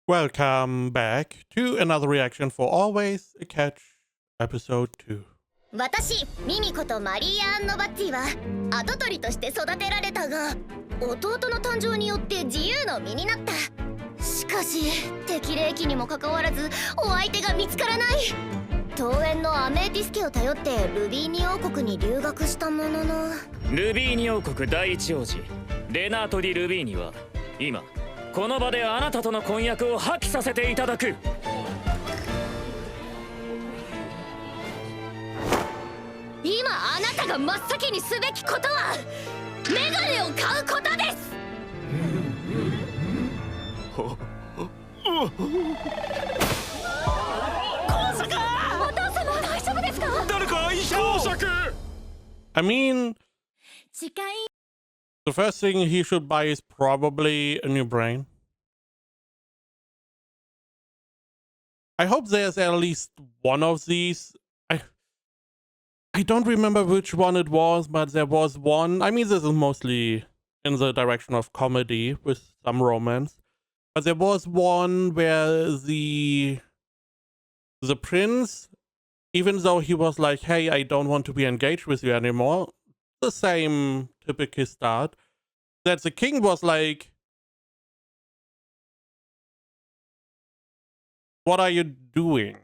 Welcome back to another reaction for Always a Catch, episode 2. 私ミミコとマリー・アン・ノバッティは跡取りとして育てられたが、弟の誕生によって自由の身になった。しかし適齢期にもかかわらずお相手が見つからない。桃園のアメーティス家を頼ってルビーニ王国に留学したものの、ルビーニ王国第一王子レナート・ディ・ルビーニは今この場であなたとの婚約を破棄させていただく。今あなたが真っ先にすべきことはメガネを買うことです。I mean, the first thing he should buy is probably a new brain. I hope there's at least one of these. I don't remember which one it was, but there was one. I mean, this is mostly in the direction of comedy with some romance. But there was one where the prince, even though he was like, hey, I don't want to be engaged with you anymore, the same typical start, that the king was like, what are you doing?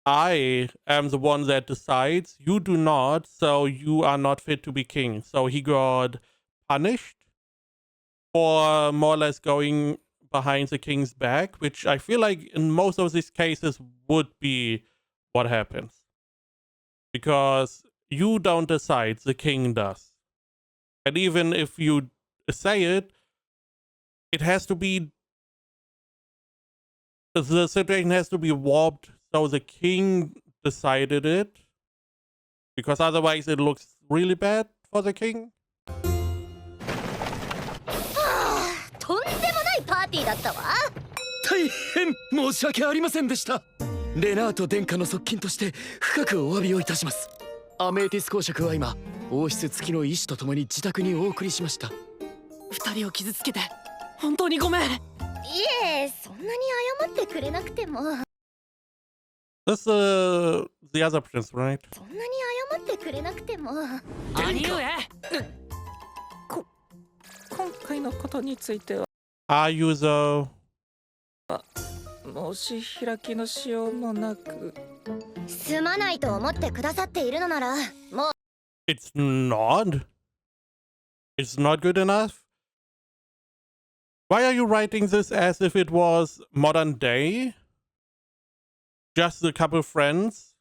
I am the one that decides, you do not, so you are not fit to be king. So he got punished for more or less going behind the king's back, which I feel like in most of these cases would be what happens. Because you don't decide, the king does. And even if you say it, it has to be, the situation has to be warped so the king decided it, because otherwise it looks really bad for the king. とんでもないパーティーだったわ。大変申し訳ありませんでした。レナート殿下の側近として深くお詫びをいたします。アメーティス公爵は今王室付きの医師と共に自宅にお送りしました。二人を傷つけて本当にごめん。いえ、そんなに謝ってくれなくても。That's the other prince, right? そんなに謝ってくれなくても。兄上、今回のことについては Are you though? 申し開きのしようもなく。すまないと思ってくださっているのなら、もう。It's not. It's not good enough. Why are you writing this as if it was modern day? Just a couple friends?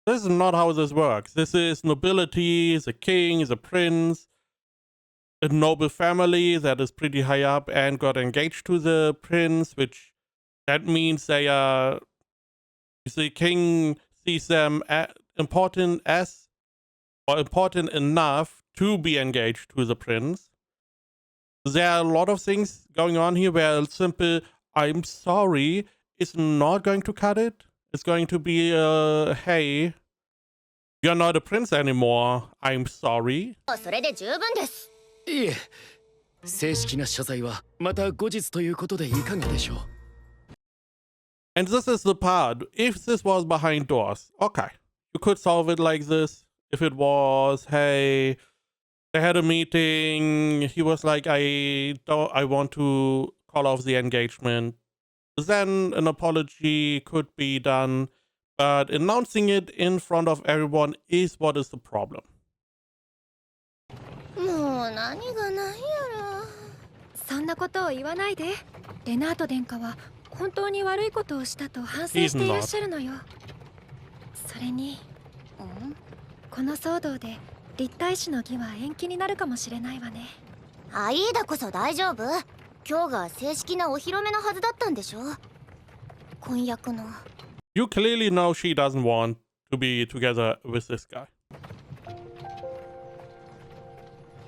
This is not how this works. This is nobility, the king, the prince, a noble family that is pretty high up and got engaged to the prince, which that means they are, the king sees them important as, or important enough to be engaged to the prince. There are a lot of things going on here where simple, I'm sorry, is not going to cut it. It's going to be hey, you're not a prince anymore. I'm sorry. それで十分です。いえ、正式な謝罪はまた後日ということでいかがでしょう。And this is the part. If this was behind doors, okay, you could solve it like this. If it was, hey, they had a meeting. He was like, I want to call off the engagement. Then an apology could be done, but announcing it in front of everyone is what is the problem. もう何がないやろ。そんなことを言わないで。レナート殿下は本当に悪いことをしたと反省していらっしゃるのよ。それに、この騒動で立体師の儀は延期になるかもしれないわね。アイーダこそ大丈夫。今日が正式なお披露目のはずだったんでしょ。婚約の。You clearly know she doesn't want to be together with this guy.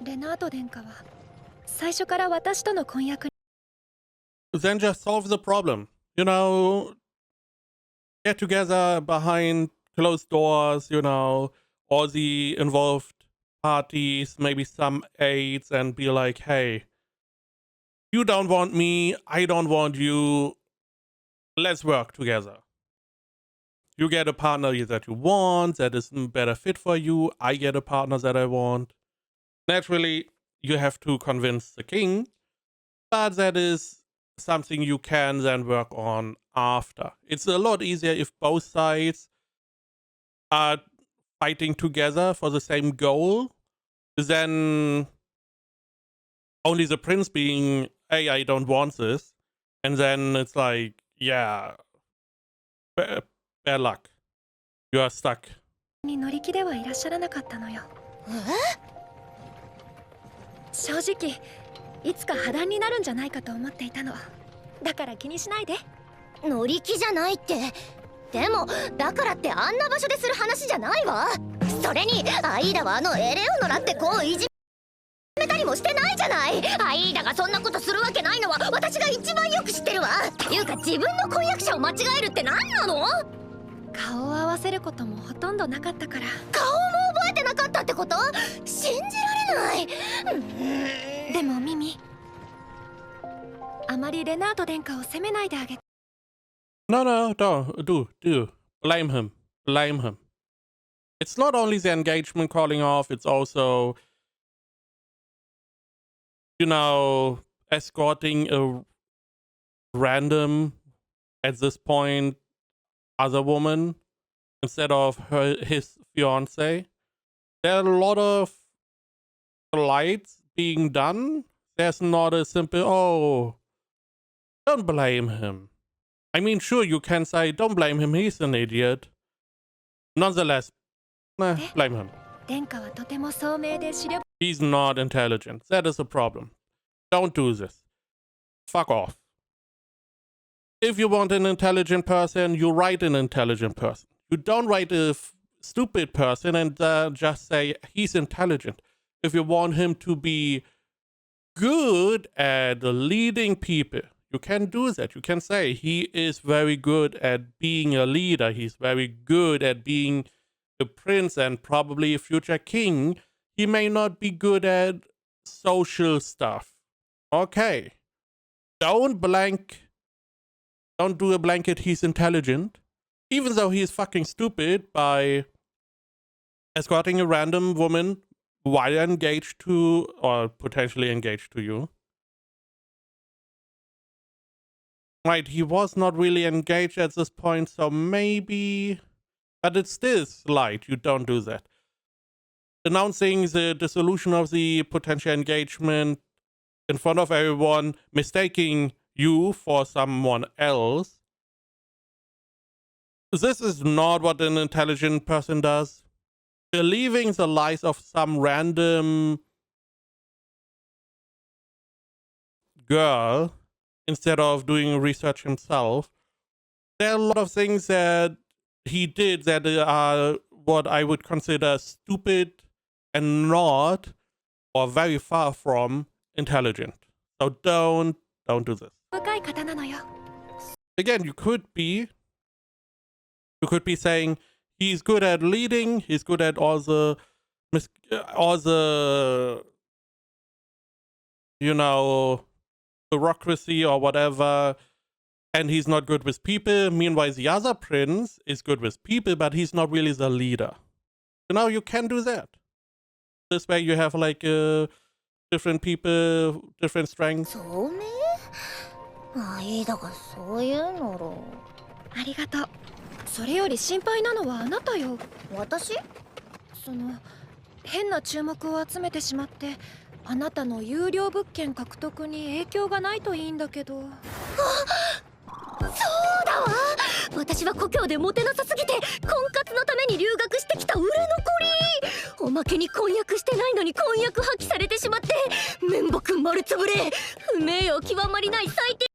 レナート殿下は最初から私との婚約に。Then just solve the problem. You know, get together behind closed doors, you know, all the involved parties, maybe some aides, and be like, hey, You don't want me, I don't want you. Let's work together. You get a partner that you want, that is a better fit for you. I get a partner that I want. Naturally, you have to convince the king, but that is something you can then work on after. It's a lot easier if both sides are fighting together for the same goal than only the prince being, hey, I don't want this. And then it's like, yeah, bad luck. You are stuck. に乗り気ではいらっしゃらなかったのよ。正直いつか破談になるんじゃないかと思っていたの。だから気にしないで。乗り気じゃないって。でもだからってあんな場所でする話じゃないわ。それにアイーダはあのエレオノラって子をいじめたりもしてないじゃない。アイーダがそんなことするわけないのは私が一番よく知ってるわ。っていうか自分の婚約者を間違えるって何なの。顔を合わせることもほとんどなかったから。顔も覚えてなかったってこと。信じられない。でもミミ、あまりレナート殿下を責めないであげて。No, do. Blame him. It's not only the engagement calling off, it's also, escorting a random, at this point, other woman instead of his fiance. There are a lot of lights being done. There's not a simple, oh, don't blame him. I mean, sure, you can say, don't blame him, he's an idiot. Nonetheless, blame him. 殿下はとても聡明で資料。 He's not intelligent. That is a problem. Don't do this. Fuck off. If you want an intelligent person, you write an intelligent person. You don't write a stupid person and just say he's intelligent. If you want him to be good at leading people, you can do that. You can say he is very good at being a leader. He's very good at being a prince and probably a future king. He may not be good at social stuff. Okay. Don't do a blanket he's intelligent, even though he is fucking stupid, by escorting a random woman while engaged to, or potentially engaged to you. Right, he was not really engaged at this point, so maybe... But it's still slight, you don't do that. Announcing the dissolution of the potential engagement in front of everyone, mistaking you for someone else. This is not what an intelligent person does. Believing the lies of some random girl instead of doing research himself. There are a lot of things that he did that are what I would consider stupid and not, or very far from, intelligent. So don't do this. 深い方なのよ。 Again, you could be saying he's good at leading, he's good at all the bureaucracy or whatever, and he's not good with people. Meanwhile, the other prince is good with people, but he's not really the leader. You can do that. This way you have like different people, different strengths. そうめアイーダがそういうのろ。ありがとう。それより心配なのはあなたよ。私？変な注目を集めてしまって、あなたの有料物件獲得に影響がないといいんだけど。そうだわ。私は故郷でモテなさすぎて婚活のために留学してきた売れ残り。おまけに婚約してないのに婚約破棄されてしまって面目丸つぶれ。不名誉極まりない最低。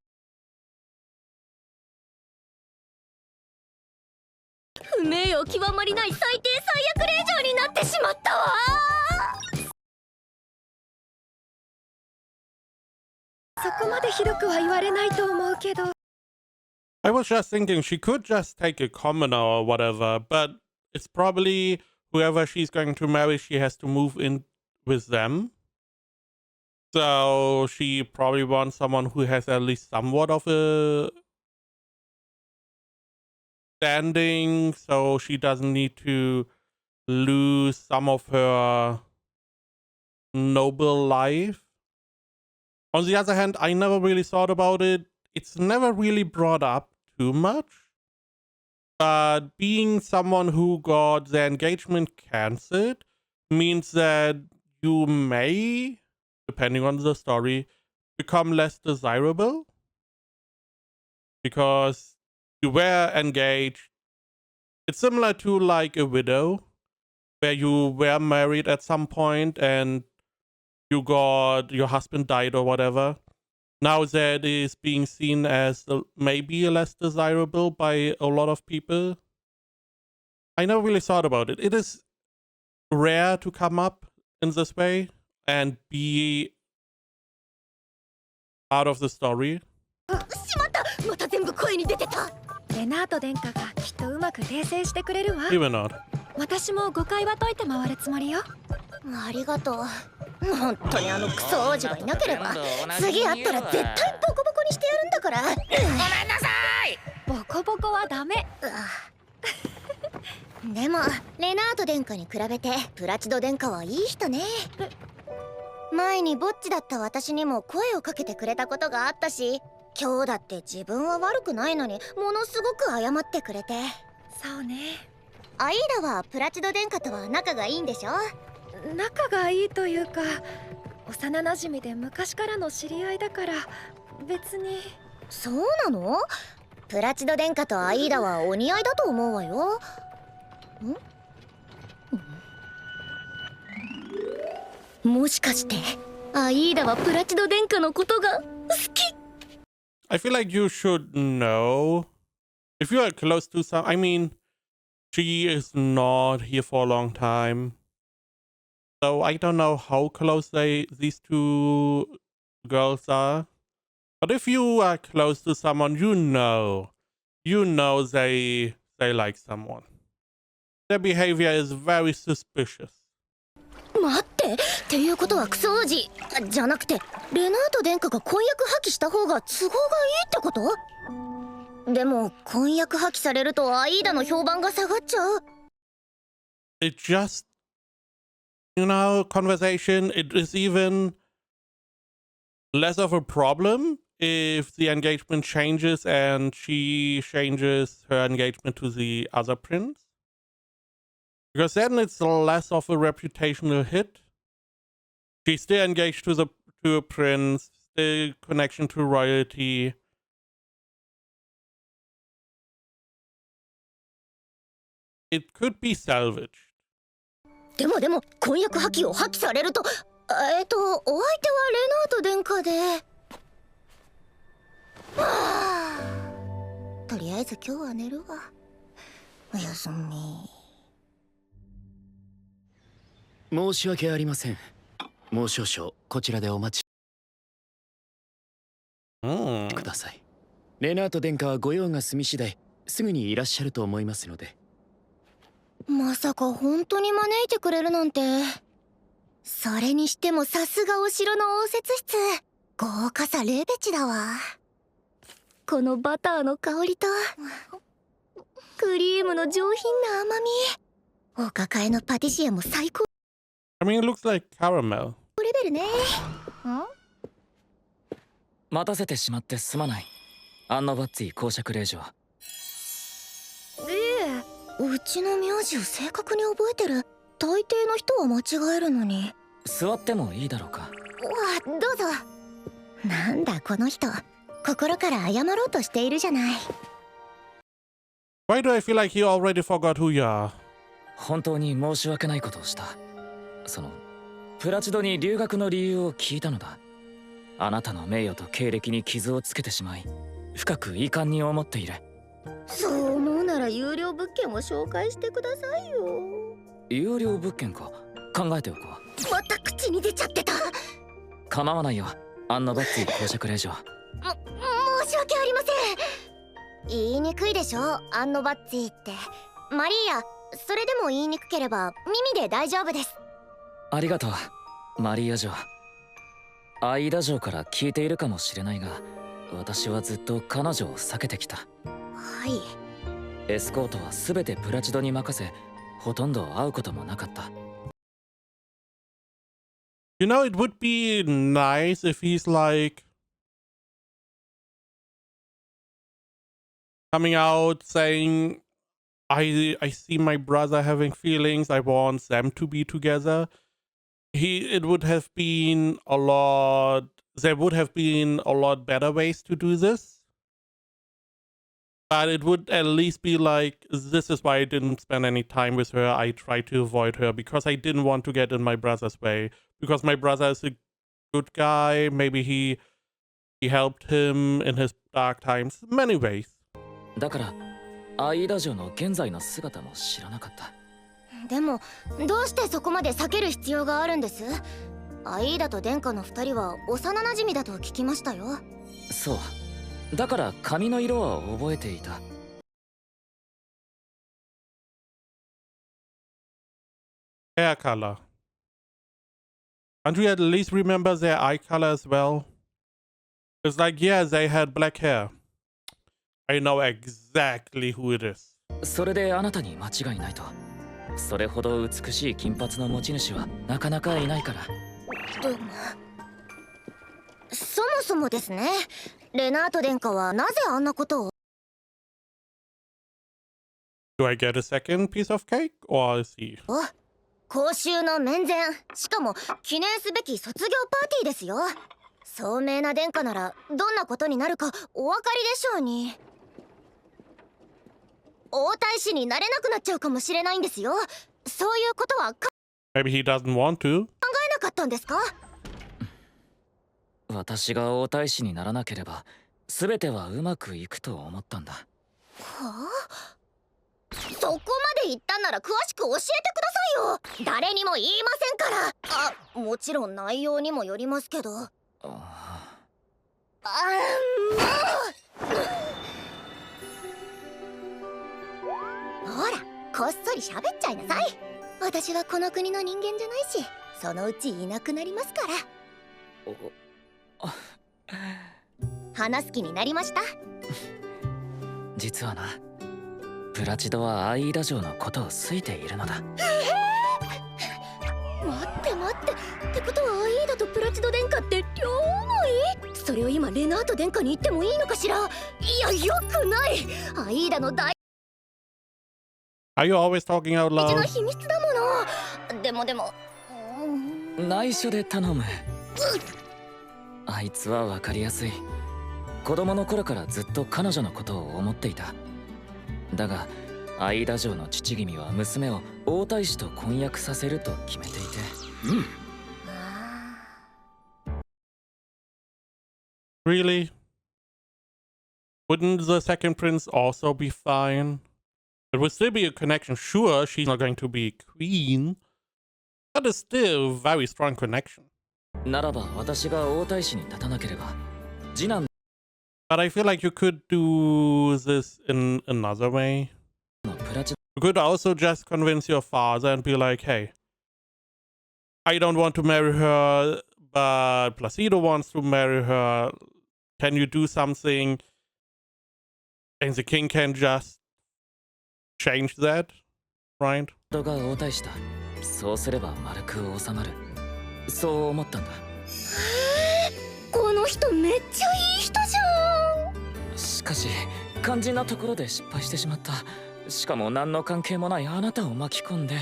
不名誉極まりない最低最悪令嬢になってしまったわ。そこまでひどくは言われないと思うけど。I was just thinking she could just take a commoner or whatever, but it's probably whoever she's going to marry, she has to move in with them. So she probably wants someone who has at least somewhat of a standing, so she doesn't need to lose some of her noble life. On the other hand, I never really thought about it. It's never really brought up too much. But being someone who got their engagement cancelled means that you may, depending on the story, become less desirable. Because you were engaged. It's similar to like a widow, where you were married at some point and your husband died or whatever. Now that is being seen as maybe less desirable by a lot of people. I never really thought about it. It is rare to come up in this way and be part of the story. しまった、また全部声に出てた。レナート殿下がきっとうまく訂正してくれるわ。 Even not. 私も誤解は解いて回るつもりよ。ありがとう。本当にあのクソ王子がいなければ、次会ったら絶対ボコボコにしてやるんだから。ごめんなさい。ボコボコはダメ。でもレナート殿下に比べてプラチド殿下はいい人ね。前にぼっちだった私にも声をかけてくれたことがあったし、今日だって自分は悪くないのにものすごく謝ってくれて。そうね。アイーダはプラチド殿下とは仲がいいんでしょ？仲がいいというか、幼なじみで昔からの知り合いだから別に。そうなの？プラチド殿下とアイーダはお似合いだと思うわよ。もしかしてアイーダはプラチド殿下のことが好き？ I feel like you should know. If you are close to some, I mean, she is not here for a long time. So I don't know how close these two girls are. But if you are close to someone, you know they like someone. Their behavior is very suspicious. 待ってっていうことはクソ王子じゃなくてレナート殿下が婚約破棄した方が都合がいいってこと？でも婚約破棄されるとアイーダの評判が下がっちゃう。 It just, conversation, it is even less of a problem if the engagement changes and she changes her engagement to the other prince. Because then it's less of a reputational hit. She's still engaged to a prince, still connection to royalty. It could be salvaged. でも婚約破棄を破棄されるとお相手はレナート殿下で。とりあえず今日は寝るわ。おやすみ。申し訳ありません。もう少々こちらでお待ちください。レナート殿下はご用が済み次第すぐにいらっしゃると思いますので。まさか本当に招いてくれるなんて。それにしてもさすがお城の応接室、豪華さレベチだわ。このバターの香りとクリームの上品な甘み、お抱えのパティシエも最高。 I mean, it looks like caramel. レベルね。待たせてしまってすまない。アンノバッツィ公爵令嬢。うちの名字を正確に覚えてる。大抵の人は間違えるのに。座ってもいいだろうか。わあ、どうぞ。なんだこの人、心から謝ろうとしているじゃない。 Why do I feel like he already forgot who you are? 本当に申し訳ないことをした。プラチドに留学の理由を聞いたのだ。あなたの名誉と経歴に傷をつけてしまい、深く遺憾に思っている。そう思うなら有料物件を紹介してくださいよ。有料物件か、考えておこう。また口に出ちゃってた。構わないよ、アンノバッツィ公爵令嬢。申し訳ありません。言いにくいでしょ、アンノバッツィって。マリーヤ、それでも言いにくければ耳で大丈夫です。ありがとう、マリーア嬢。アイダ城から聞いているかもしれないが、私はずっと彼女を避けてきた。はい。エスコートは全てプラチドに任せ、ほとんど会うこともなかった。You know, it would be nice if he's like coming out saying, I see my brother having feelings, I want them to be together. It would have been a lot, there would have been a lot better ways to do this. But it would at least be like, this is why I didn't spend any time with her. I tried to avoid her because I didn't want to get in my brother's way. Because my brother is a good guy. Maybe he helped him in his dark times. Many ways. だからアイダ城の現在の姿も知らなかった。でもどうしてそこまで避ける必要があるんです？アイーダと殿下の2人は幼馴染だと聞きましたよ。そう。だから髪の色は覚えていた。Hair color. Can't you at least remember their eye color as well? It's like, yeah, they had black hair. I know exactly who it is. それであなたに間違いないと。それほど美しい金髪の持ち主はなかなかいないから。そもそもですね、レナート殿下はなぜあんなことを？ Do I get a second piece of cake or is he? 公衆の面前、しかも記念すべき卒業パーティーですよ。聡明な殿下ならどんなことになるかお分かりでしょうに。王太子になれなくなっちゃうかもしれないんですよ。そういうことはMaybe he doesn't want to. 考えなかったんですか？私が王太子にならなければ全てはうまくいくと思ったんだ。はあ？そこまで言ったんなら詳しく教えてくださいよ。誰にも言いませんから。あ、もちろん内容にもよりますけど。もう。ほら、こっそり喋っちゃいなさい。私はこの国の人間じゃないし、そのうちいなくなりますから。話す気になりました？実はな、プラチドはアイーダ城のことを好いているのだ。待って待って、ってことはアイーダとプラチド殿下って両思い？それを今レナート殿下に言ってもいいのかしら？いや、よくない。アイーダの大 Are you always talking out 事の loud? 秘密だもの。でも内緒で頼む。あいつは分かりやすい。子供の頃からずっと彼女のことを思っていた。だがアイーダ城の父君は娘を王太子と婚約させると決めていて。Really? Wouldn't the second prince also be fine? It would still be a connection. Sure, she's not going to be queen, but it's still a very strong connection. ならば私が王太子に立たなければ次男 But I feel like you could do this in another way. のプラチ You could also just convince your father and be like, hey, I don't want to marry her, but Placido wants to marry her. Can you do something? And the king can just change that, right? ドが王太子だ。そうすれば丸く収まる。そう思ったんだ。この人めっちゃいい人じゃん。しかし肝心なところで失敗してしまった。しかも何の関係もないあなたを巻き込んで。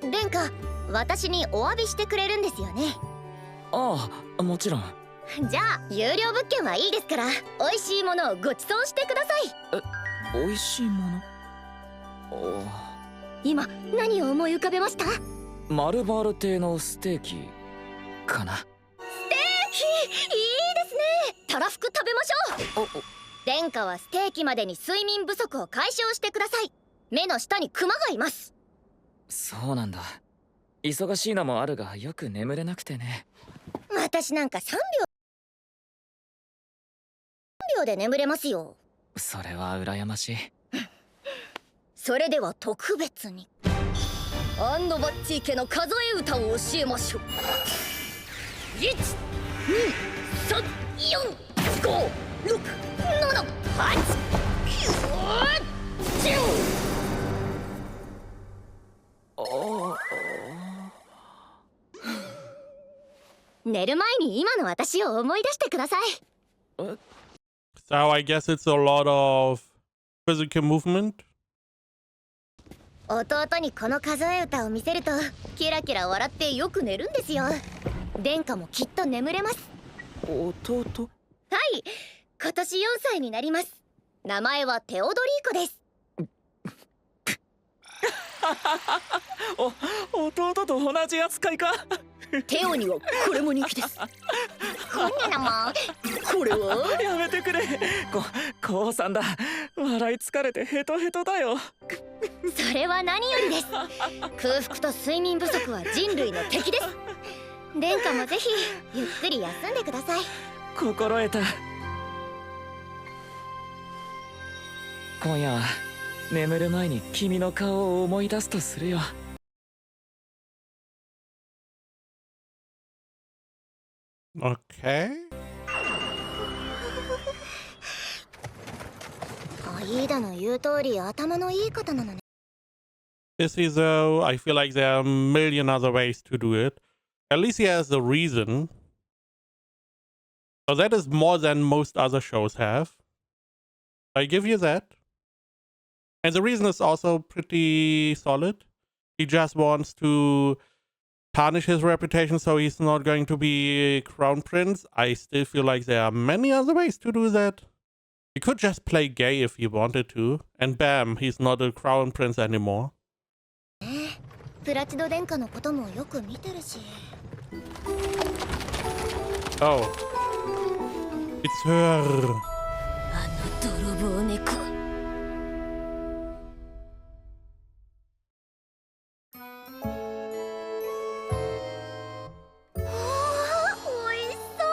殿下、私にお詫びしてくれるんですよね。ああ、もちろん。じゃあ有料物件はいいですから、美味しいものをご馳走してください。美味しいもの？今何を思い浮かべました？マルバール亭のステーキかな。ステーキいいですね。たらふく食べましょう。殿下はステーキまでに睡眠不足を解消してください。目の下にクマがいます。そうなんだ。忙しいのもあるがよく眠れなくてね。私なんか3秒で眠れますよ。それは羨ましい。それでは特別にアンドバッチー家の数え歌を教えましょう。1、2、寝る前に今の私を思い出してください。 So I guess it's a lot of physical movement. 弟にこの数え歌を見せるとキラキラ笑ってよく寝るんですよ。殿下もきっと眠れます。弟？はい、今年4歳になります。名前はテオドリーコです。弟と同じ扱いか。テオにはこれも人気です。こんなのもこれはやめてくれ。こうさんだ。笑い疲れてヘトヘトだよ。それは何よりです。空腹と睡眠不足は人類の敵です。殿下もぜひゆっくり休んでください。心得た。今夜は眠る前に君の顔を思い出すとするよ。Okay. アイーダの言う通り頭のいい方なのね。Is he though? I feel like there are a million other ways to do it. At least he has a reason. So that is more than most other shows have. I give you that. And the reason is also pretty solid. He just wants to tarnish his reputation, so he's not going to be a crown prince. I still feel like there are many other ways to do that. He could just play gay if he wanted to, and bam, he's not a crown prince anymore. プラチド殿下のこともよく見てるし。Oh. It's her. あの泥棒猫。おいしそう。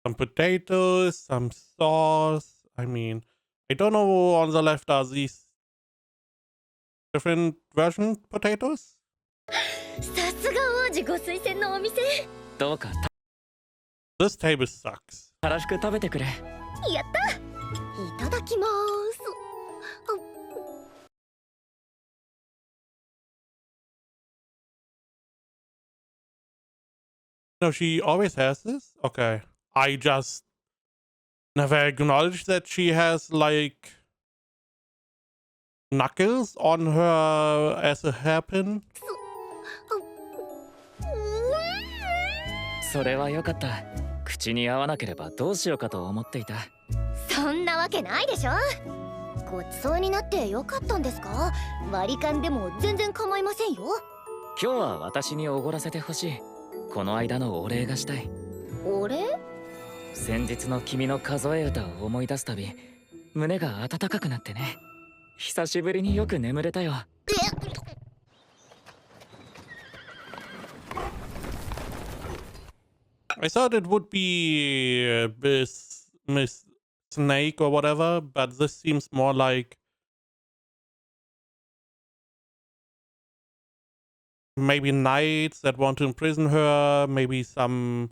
Some potatoes, some sauce. I mean, I don't know on the left are these different version potatoes? さすが王子ご推薦のお店。どうか This table sucks. たらふく食べてくれ。やった。いただきます。No, she always has this? Okay. I just never acknowledged that she has like knuckles on her as a hairpin. それはよかった。口に合わなければどうしようかと思っていた。そんなわけないでしょ。ごちそうになってよかったんですか。割り勘でも全然構いませんよ。今日は私におごらせてほしい。この間のお礼がしたい。お礼？先日の君の数え歌を思い出すたび胸が温かくなってね。久しぶりによく眠れたよ。I thought it would be Miss Snake or whatever, but this seems more like maybe knights that want to imprison her, maybe some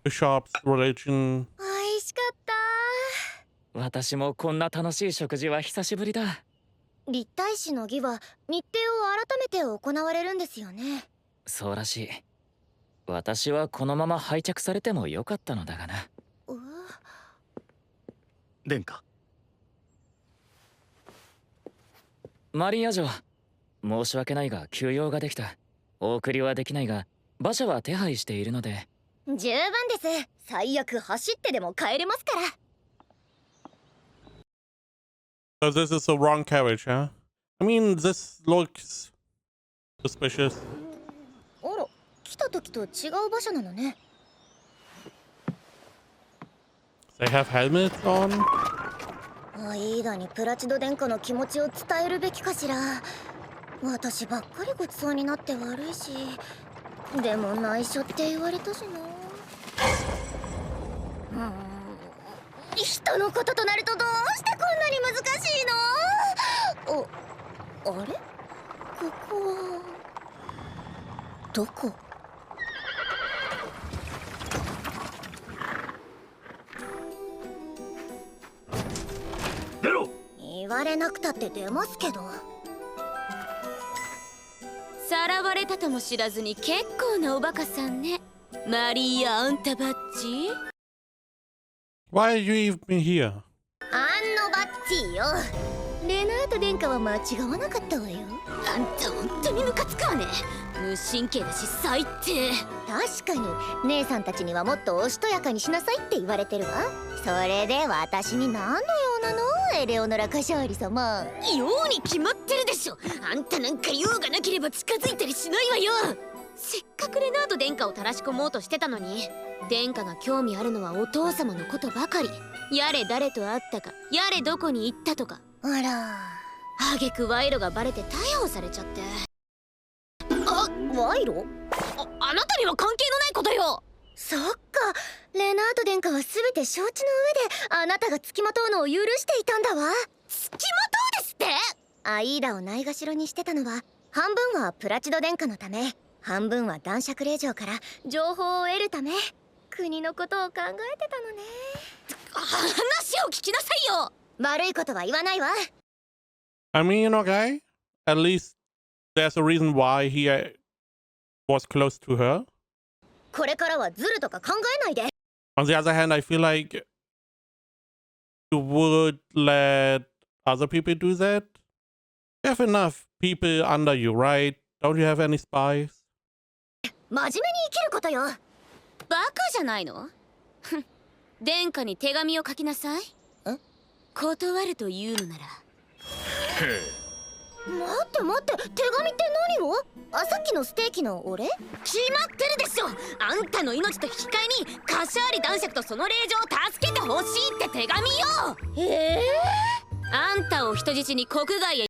bishop's religion. 美味しかった。私もこんな楽しい食事は久しぶりだ。立体師の儀は日程を改めて行われるんですよね。そうらしい。私はこのまま拝着されてもよかったのだがな。殿下。マリア女、申し訳ないが休養ができた。お送りはできないが馬車は手配しているので。十分です。最悪走ってでも帰れますから。So this is the wrong carriage, huh? I mean, this looks suspicious. あら、来た時と違う馬車なのね。They have helmets on? アイーダにプラチド殿下の気持ちを伝えるべきかしら。私ばっかりごちそうになって悪いし。でも内緒って言われたしな。人のこととなるとどうしてこんなに難しいの？あれ？ここは。どこ？出ろ。言われなくたって出ますけど。さらわれたとも知らずに結構なおバカさんね。マリーア・アンタバッチ。 Why are you even here? アンノバッチよ。レナート殿下は間違わなかったわよ。あんた本当にムカつくわね。無神経だし最低。確かに姉さんたちにはもっとおしとやかにしなさいって言われてるわ。それで私に何の用なの、エレオノラ・カシャーリ様。ように決まってるでしょ。あんたなんか用がなければ近づいたりしないわよ。せっかくレナート殿下を垂らし込もうとしてたのに、殿下が興味あるのはお父様のことばかり。やれ誰と会ったか、やれどこに行ったとか。あら、あげく賄賂がバレて逮捕されちゃって。賄賂？あなたには関係のないことよ。そっか、レナート殿下は全て承知の上であなたが付きまとうのを許していたんだわ。付きまとうですって？アイーダをないがしろにしてたのは、半分はプラチド殿下のため、半分は男爵令嬢から情報を得るため。国のことを考えてたのね。話を聞きなさいよ。悪いことは言わないわ。I mean, okay. At least there's a reason why he was close to her. これからはズルとか考えないで。 On the other hand, I feel like you would let other people do that. You have enough people under you, right? Don't you have any spies? 真面目に生きることよ。バカじゃないの？殿下に手紙を書きなさい。断るというのなら。待って待って、手紙って何を？さっきのステーキのお礼？決まってるでしょ。あんたの命と引き換えにカシャーリ男爵とその令嬢を助けてほしいって手紙よ。あんたを人質に国外へ。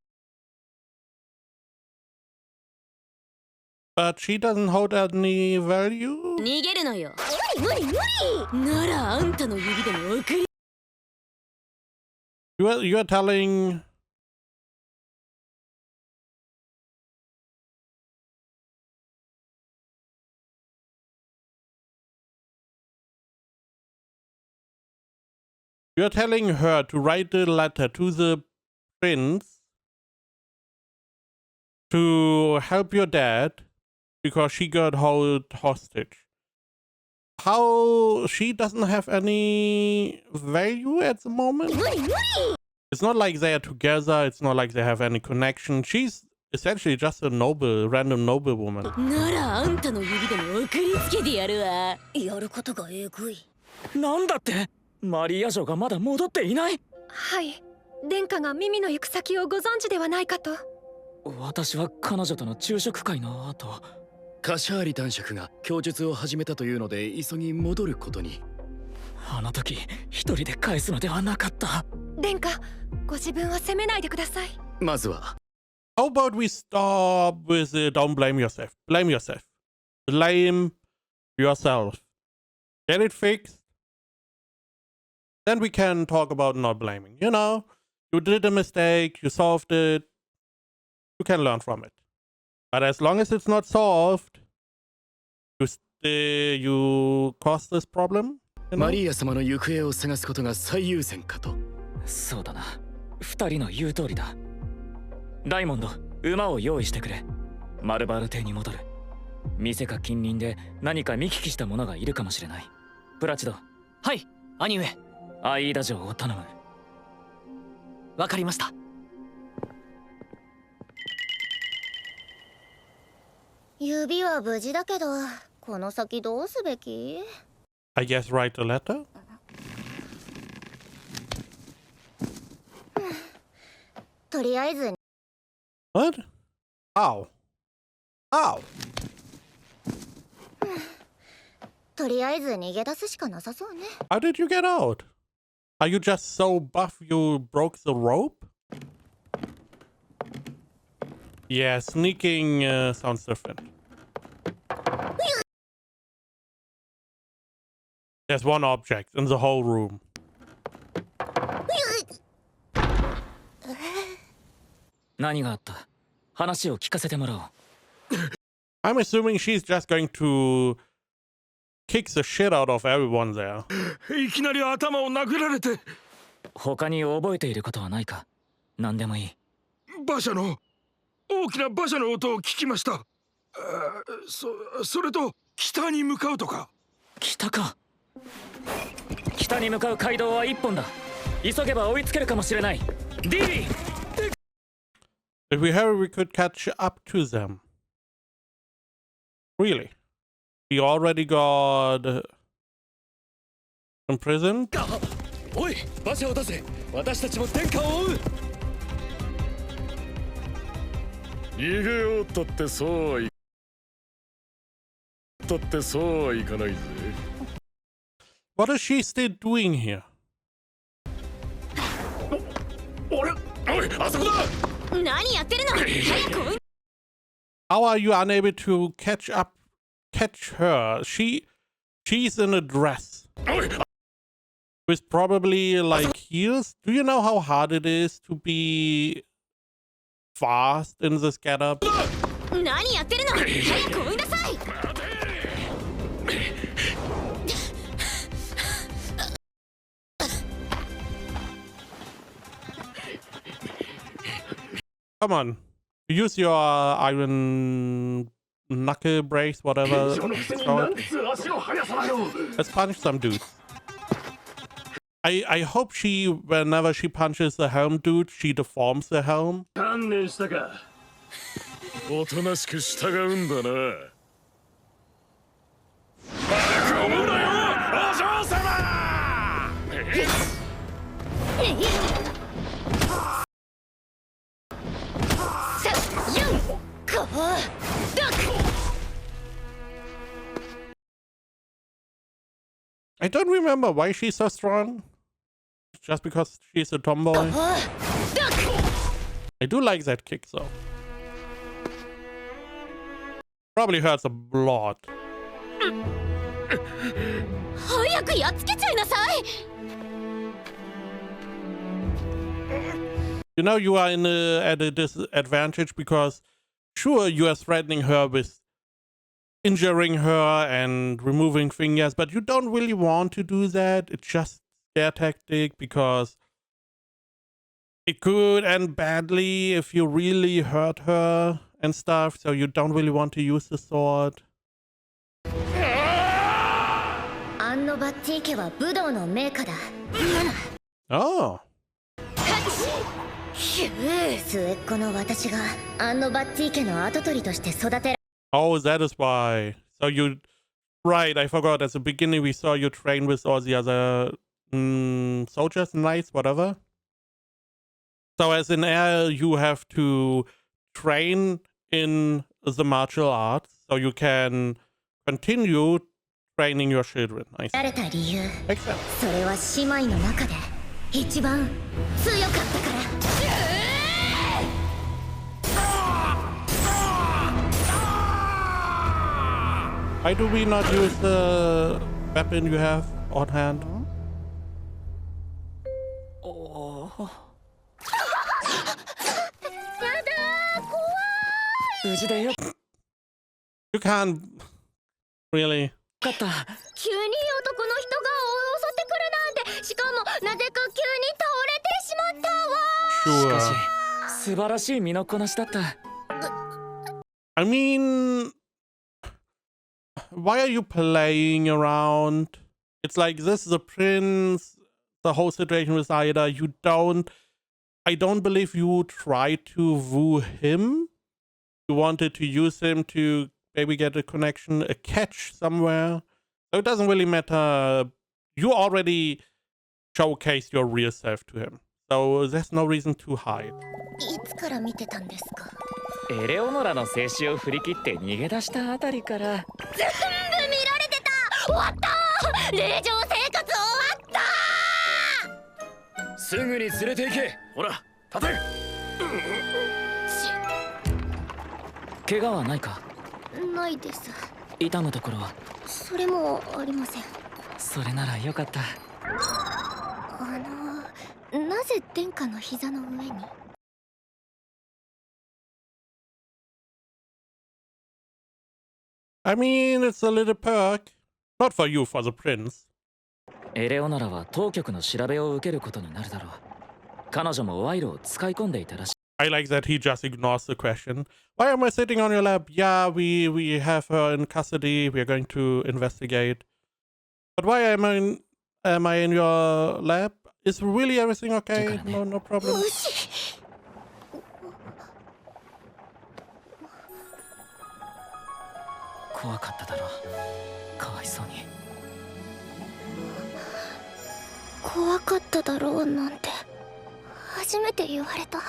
But she doesn't hold any value. 逃げるのよ。無理無理。ならあんたの指でも送り。You're telling you're telling her to write a letter to the prince to help your dad because she got held hostage. How she doesn't have any value at the moment? It's not like they are together, it's not like they have any connection. She's essentially just a noble, random noblewoman. ならあんたの指でも送りつけてやるわ。やることがえぐい。なんだって？マリア女がまだ戻っていない？はい、殿下がミミの行く先をご存知ではないかと。私は彼女との昼食会の後、カシャーリ男爵が供述を始めたというので急ぎ戻ることに。あの時一人で返すのではなかった。殿下、ご自分を責めないでください。まずは How about we stop with the don't blame yourself? Blame yourself. Blame yourself. Get it fixed. Then we can talk about not blaming. You know, you did a mistake, you solved it. You can learn from it. But as long as it's not solved, you cause this problem. You know? マリア様の行方を探すことが最優先かと。そうだな。二人の言う通りだ。ダイモンド、馬を用意してくれ。マルバール邸に戻る。店か近隣で何か見聞きした者がいるかもしれない。プラチド。はい、兄上。アイーダ城を頼む。わかりました。指は無事だけど、この先どうすべき？ I guess write a letter. とりあえず What? How? How? とりあえず逃げ出すしかなさそうね。How did you get out? Are you just so buff you broke the rope? Yeah, sneaking sounds different. There's one object in the whole room. 何があった？話を聞かせてもらおう。I'm assuming she's just going to kick the shit out of everyone there. いきなり頭を殴られて。他に覚えていることはないか？何でもいい。馬車の大きな馬車の音を聞きました。それと北に向かうとか。北か。北に向かう街道は一本だ。急げば追いつけるかもしれない。ディー If we hurry, we could catch up to them. Really? He already got imprisoned? おい、馬車を出せ。私たちも天下を追う。逃げようったってそうはいかないぜ。What is she still doing here? おい、あそこだ。何やってるの？早く追い。 How are you unable to catch her? She's in a dress. With probably like heels. Do you know how hard it is to be fast in this getup? 何やってるの？早く追いなさい。Come on. Use your iron knuckle brace, whatever. Let's punch some dudes. I hope whenever she punches the helm dude, she deforms the helm. 観念したか。おとなしく従うんだな。バカ思うなよ、お嬢様。I don't remember why she's so strong. Just because she's a tomboy. I do like that kick though. Probably hurts a lot. 早くやっつけちゃいなさい。 You know you are at a disadvantage because sure you are threatening her with injuring her and removing fingers, but you don't really want to do that. It's just scare tactic because it could end badly if you really hurt her and stuff, so you don't really want to use the sword. アンノバッティ家は武道の名家だ。 Oh. 末っ子の私がアンノバッティ家の跡取りとして育てら Oh, that is why. So you... Right, I forgot. At the beginning we saw you train with all the other soldiers, knights, whatever. So as in air, you have to train in the martial arts so you can continue training your children. I see. れた理由、 Makes sense. それは姉妹の中で一番強かったから。 Why do we not use the weapon you have on hand? 無事でよ You can't really. かった。急に男の人が襲ってくるなんて、しかもなぜか急に倒れてしまったわ。 Sure. しかし素晴らしい身のこなしだった。 I mean, why are you playing around? It's like this is a prince. The whole situation with Aida. I don't believe you tried to woo him. You wanted to use him to maybe get a connection, a catch somewhere. So it doesn't really matter. You already showcased your real self to him. So there's no reason to hide. いつから見てたんですか。エレオノラの静止を振り切って逃げ出したあたりから。全部見られてた。終わった。令状生活終わった。すぐに連れて行け。ほら、立て。怪我はないか？ないです。痛むところは？それもありません。それならよかった。なぜ殿下の膝の上に？ I mean, it's a little perk. Not for you, for the prince. エレオナラは当局の調べを受けることになるだろう。彼女も賄賂を使い込んでいたらしい。I like that he just ignores the question. Why am I sitting on your lap? Yeah, we have her in custody. We are going to investigate. But why am I in your lap? Is really everything okay? No problem. 怖かっただろう。かわいそうに。怖かっただろうなんて初めて言われた。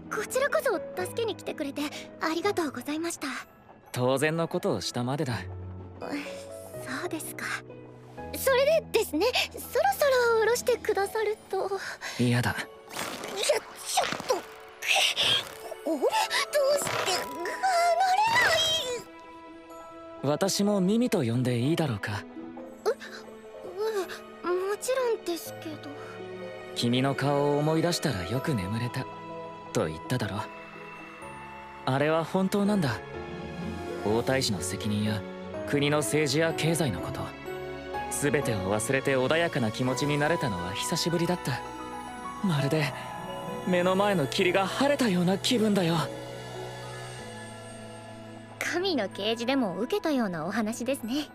こちらこそ助けに来てくれてありがとうございました。当然のことをしたまでだ。そうですか。それでですね、そろそろ下ろしてくださると。嫌だ。いや、ちょっと俺どうして乗れない。私もミミと呼んでいいだろうか。もちろんですけど。君の顔を思い出したらよく眠れたと言っただろ。あれは本当なんだ。王太子の責任や国の政治や経済のこと、全てを忘れて穏やかな気持ちになれたのは久しぶりだった。まるで目の前の霧が晴れたような気分だよ。神の啓示でも受けたようなお話ですね。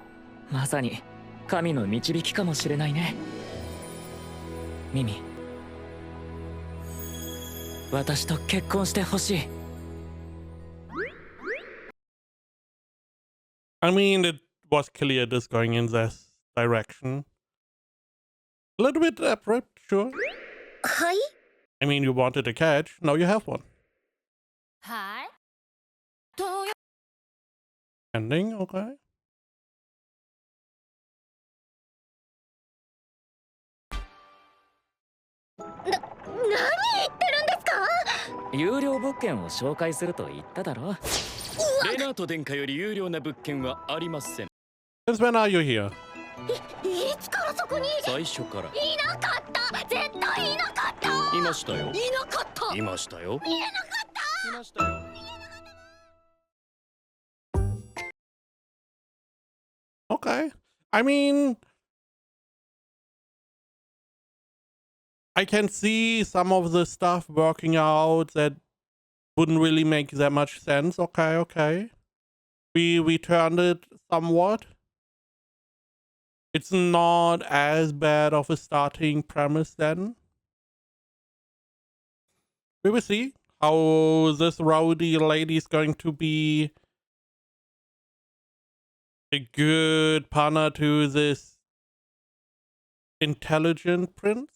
まさに神の導きかもしれないね。ミミ、私と結婚してほしい。I mean, it was clear this going in this direction. A little bit abrupt, sure. はい。 I mean, you wanted a catch, now you have one. はい。 Ending, okay. 何言ってるんですか。有料物件を紹介すると言っただろ。レナート殿下より有料な物件はありません。 Since when are you here? いつからそこに。最初からいなかった。絶対いなかった。いましたよ。いなかった。いましたよ。いなかった。いましたよ。 Okay. I mean, I can see some of the stuff working out that wouldn't really make that much sense. Okay. We turned it somewhat. It's not as bad of a starting premise then. We will see how this rowdy lady is going to be a good partner to this intelligent prince.